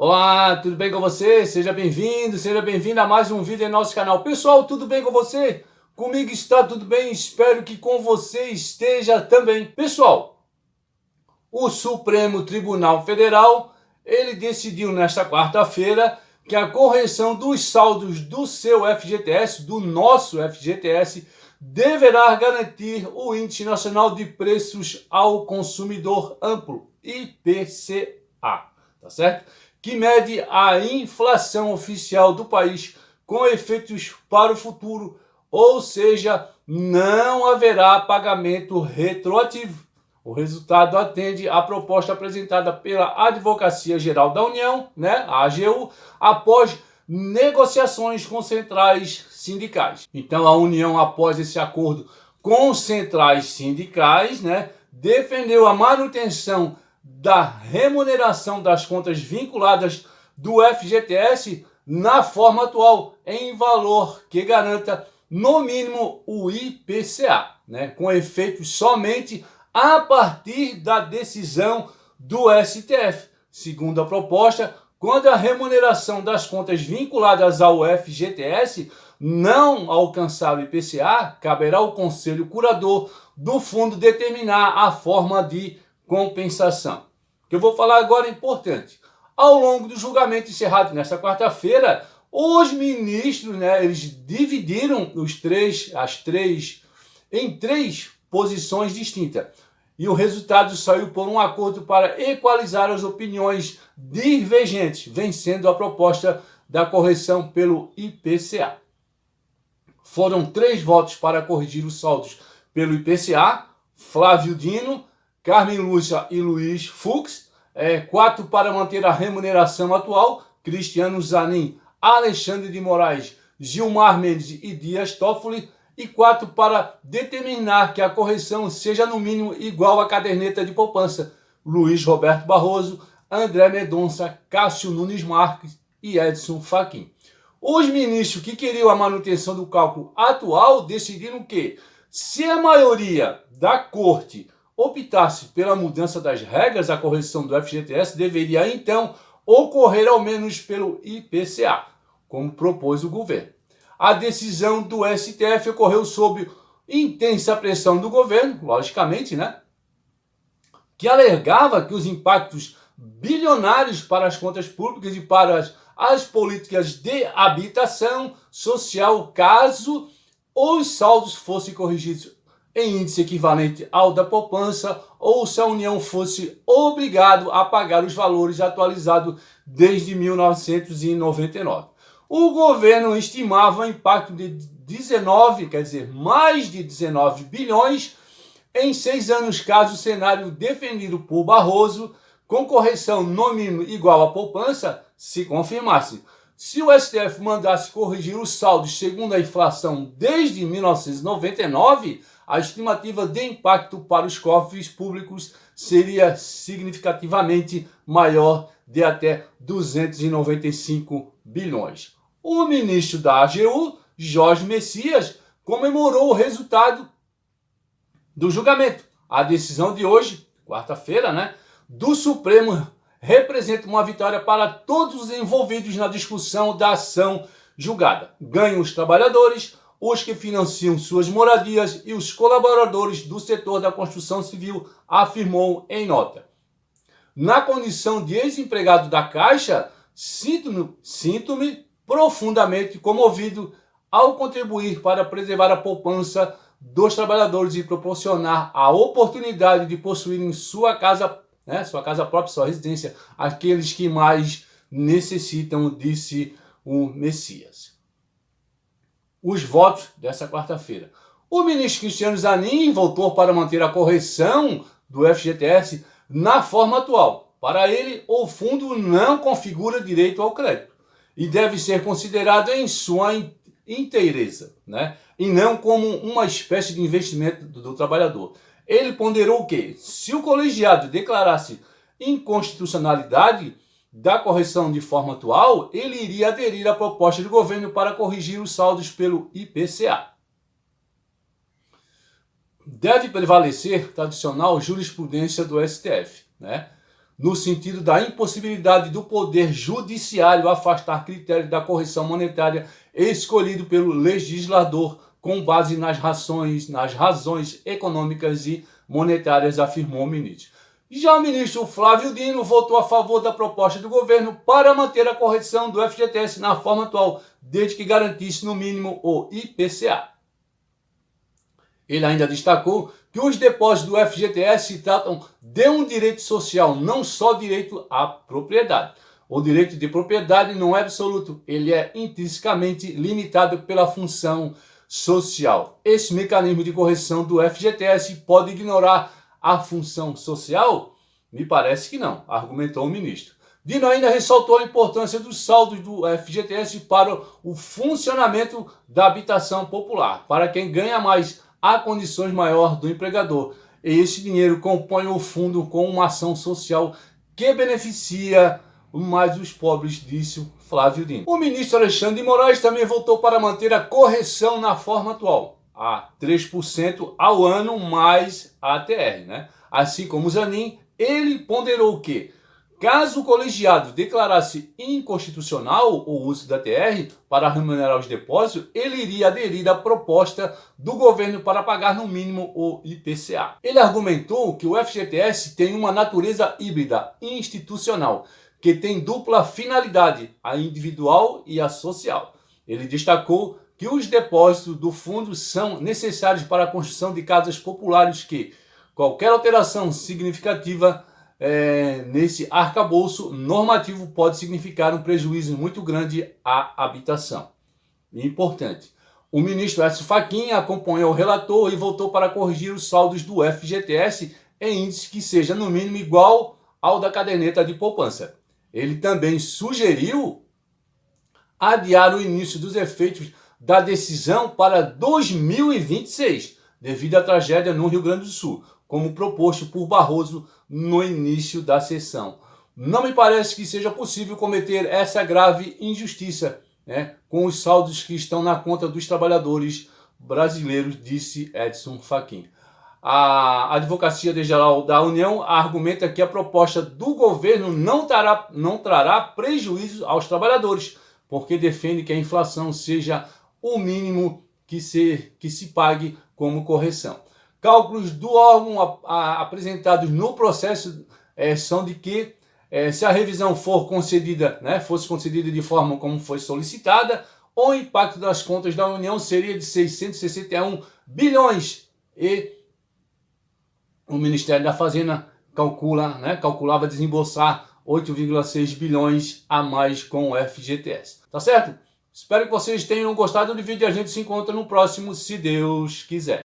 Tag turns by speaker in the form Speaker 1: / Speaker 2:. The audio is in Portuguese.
Speaker 1: Olá, tudo bem com você? Seja bem-vindo a mais um vídeo em nosso canal. Pessoal, tudo bem com você? Comigo está tudo bem, espero que com você esteja também. Pessoal, o Supremo Tribunal Federal, ele decidiu nesta quarta-feira que a correção dos saldos do seu FGTS, do nosso FGTS, deverá garantir o Índice Nacional de Preços ao Consumidor Amplo, IPCA, tá certo? Que mede a inflação oficial do país com efeitos para o futuro, ou seja, não haverá pagamento retroativo. O resultado atende à proposta apresentada pela Advocacia Geral da União, a AGU, após negociações com centrais sindicais. Então, a União, após esse acordo com centrais sindicais, defendeu a manutenção da remuneração das contas vinculadas do FGTS na forma atual, em valor que garanta, no mínimo, o IPCA, com efeito somente a partir da decisão do STF. Segundo a proposta, quando a remuneração das contas vinculadas ao FGTS não alcançar o IPCA, caberá ao Conselho Curador do Fundo determinar a forma de compensação. O que eu vou falar agora é importante. Ao longo do julgamento encerrado nesta quarta-feira, os ministros, eles dividiram em três posições distintas. E o resultado saiu por um acordo para equalizar as opiniões divergentes, vencendo a proposta da correção pelo IPCA. Foram 3 votos para corrigir os saldos pelo IPCA, Flávio Dino, Carmen Lúcia e Luiz Fux, 4 para manter a remuneração atual, Cristiano Zanin, Alexandre de Moraes, Gilmar Mendes e Dias Toffoli, e 4 para determinar que a correção seja no mínimo igual à caderneta de poupança, Luiz Roberto Barroso, André Mendonça, Cássio Nunes Marques e Edson Fachin. Os ministros que queriam a manutenção do cálculo atual decidiram que, se a maioria da corte optasse pela mudança das regras, a correção do FGTS deveria então ocorrer ao menos pelo IPCA, como propôs o governo. A decisão do STF ocorreu sob intensa pressão do governo, logicamente, que alegava que os impactos bilionários para as contas públicas e para as políticas de habitação social, caso os saldos fossem corrigidos em índice equivalente ao da poupança, ou se a União fosse obrigado a pagar os valores atualizados desde 1999. O governo estimava o impacto de mais de 19 bilhões em 6 anos, caso o cenário defendido por Barroso, com correção no mínimo igual à poupança, se confirmasse. Se o STF mandasse corrigir os saldos segundo a inflação desde 1999, a estimativa de impacto para os cofres públicos seria significativamente maior, de até 295 bilhões. O ministro da AGU, Jorge Messias, comemorou o resultado do julgamento. A decisão de hoje, quarta-feira, do Supremo representa uma vitória para todos os envolvidos na discussão da ação julgada. Ganham os trabalhadores, os que financiam suas moradias e os colaboradores do setor da construção civil, afirmou em nota. Na condição de ex-empregado da Caixa, sinto-me profundamente comovido ao contribuir para preservar a poupança dos trabalhadores e proporcionar a oportunidade de possuírem sua casa própria, sua residência, aqueles que mais necessitam, disse o Messias. Os votos dessa quarta-feira. O ministro Cristiano Zanin votou para manter a correção do FGTS na forma atual. Para ele, o fundo não configura direito ao crédito e deve ser considerado em sua inteireza, e não como uma espécie de investimento do trabalhador. Ele ponderou que, se o colegiado declarasse inconstitucionalidade da correção de forma atual, ele iria aderir à proposta do governo para corrigir os saldos pelo IPCA. Deve prevalecer tradicional jurisprudência do STF, no sentido da impossibilidade do Poder Judiciário afastar critérios da correção monetária escolhido pelo legislador com base nas razões econômicas e monetárias, afirmou o ministro. Já o ministro Flávio Dino votou a favor da proposta do governo para manter a correção do FGTS na forma atual, desde que garantisse no mínimo o IPCA. Ele ainda destacou que os depósitos do FGTS se tratam de um direito social, não só direito à propriedade. O direito de propriedade não é absoluto, ele é intrinsecamente limitado pela função social. Esse mecanismo de correção do FGTS pode ignorar a função social? Me parece que não, argumentou o ministro. Dino ainda ressaltou a importância dos saldos do FGTS para o funcionamento da habitação popular. Para quem ganha mais, há condições maiores do empregador. E esse dinheiro compõe o fundo com uma ação social que beneficia mais os pobres, disse Flávio Dino. O ministro Alexandre de Moraes também votou para manter a correção na forma atual, a 3% ao ano mais a ATR, né? Assim como o Zanin, ele ponderou que, caso o colegiado declarasse inconstitucional o uso da ATR para remunerar os depósitos, ele iria aderir à proposta do governo para pagar no mínimo o IPCA. Ele argumentou que o FGTS tem uma natureza híbrida institucional, que tem dupla finalidade, a individual e a social. Ele destacou que os depósitos do fundo são necessários para a construção de casas populares que qualquer alteração significativa nesse arcabouço normativo pode significar um prejuízo muito grande à habitação. Importante. O ministro Edson Fachin acompanhou o relator e votou para corrigir os saldos do FGTS em índice que seja no mínimo igual ao da caderneta de poupança. Ele também sugeriu adiar o início dos efeitos da decisão para 2026, devido à tragédia no Rio Grande do Sul, como proposto por Barroso no início da sessão. Não me parece que seja possível cometer essa grave injustiça, né, com os saldos que estão na conta dos trabalhadores brasileiros, disse Edson Fachin. A Advocacia Geral da União argumenta que a proposta do governo não trará prejuízo aos trabalhadores, porque defende que a inflação seja o mínimo que se pague como correção. Cálculos do órgão apresentados no processo são de que, se a revisão fosse concedida de forma como foi solicitada, o impacto das contas da União seria de 661 bilhões e o Ministério da Fazenda calculava desembolsar 8,6 bilhões a mais com o FGTS. Tá certo? Espero que vocês tenham gostado do vídeo e a gente se encontra no próximo, se Deus quiser.